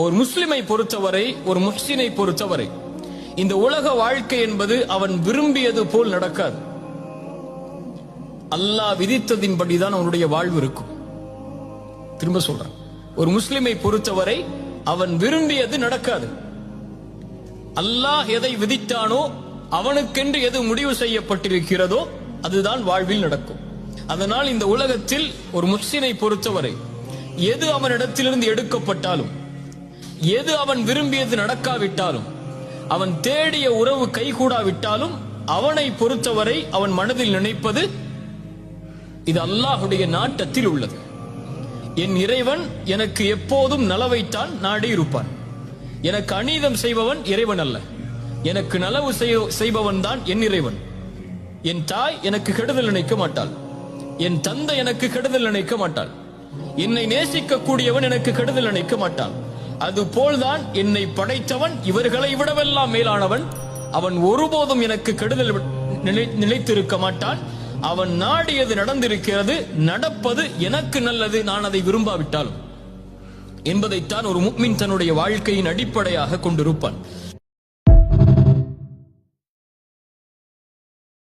ஒரு முஸ்லிமை பொறுத்தவரை, ஒரு முஹ்சினை பொறுத்தவரை, இந்த உலக வாழ்க்கை என்பது அவன் விரும்பியது போல் நடக்காது. அல்லாஹ் விதித்ததின்படிதான் அவனுடைய வாழ்வு இருக்கும். திரும்ப சொல்றேன், ஒரு முஸ்லிமை பொறுத்தவரை அவன் விரும்பியது நடக்காது. அல்லாஹ் எதை விதித்தானோ, அவனுக்கென்று எது முடிவு செய்யப்பட்டிருக்கிறதோ அதுதான் வாழ்வில் நடக்கும். அதனால் இந்த உலகத்தில் ஒரு முஹ்சினை பொறுத்தவரை எது அவனிடத்திலிருந்து எடுக்கப்பட்டாலும், எது அவன் விரும்பியது நடக்காவிட்டாலும், அவன் தேடிய உறவு கைகூடாவிட்டாலும், அவனை பொறுத்தவரை அவன் மனதில் நினைப்பது இது அல்லாஹுடைய நாட்டத்தில் உள்ளது. என் இறைவன் எனக்கு எப்போதும் நலவைத்தான் நாடி இருப்பான். எனக்கு அநீதம் செய்பவன் இறைவன் அல்ல, எனக்கு நலவு செய்பவன் தான் என் இறைவன். என் தாய் எனக்கு கெடுதல் நினைக்க மாட்டாள், என் தந்தை எனக்கு கெடுதல் நினைக்க மாட்டாள், என்னை நேசிக்க கூடியவன் எனக்கு கெடுதல் நினைக்க மாட்டான். அதுபோல்தான் என்னை படைத்தவன் இவர்களை விடவெல்லாம் மேலானவன். அவன் ஒருபோதும் எனக்கு கெடுதல் நினைத்திருக்க மாட்டான். அவன் நாடியது நடந்திருக்கிறது, நடப்பது எனக்கு நல்லது, நான் அதை விரும்பாவிட்டாலும் என்பதைத்தான் ஒரு முஃமின் தன்னுடைய வாழ்க்கையின் அடிப்படையாக கொண்டிருப்பான்.